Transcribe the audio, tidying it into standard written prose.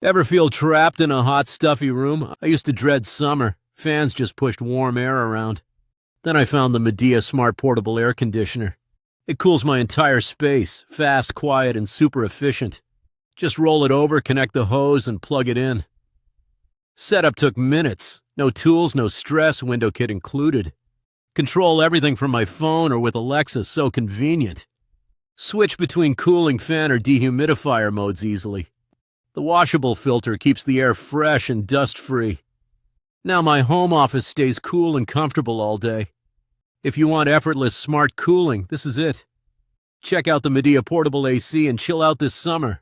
Ever feel trapped in a hot, stuffy room? I used to dread summer. Fans just pushed warm air around. Then I found the Midea Smart Portable Air Conditioner. It cools my entire space, fast, quiet, and super efficient. Just roll it over, connect the hose, and plug it in. Setup took minutes. No tools, no stress, window kit included. Control everything from my phone or with Alexa, so convenient. Switch between cooling fan or dehumidifier modes easily. The washable filter keeps the air fresh and dust-free. Now my home office stays cool and comfortable all day. If you want effortless, smart cooling, this is it. Check out the Midea Portable AC and chill out this summer.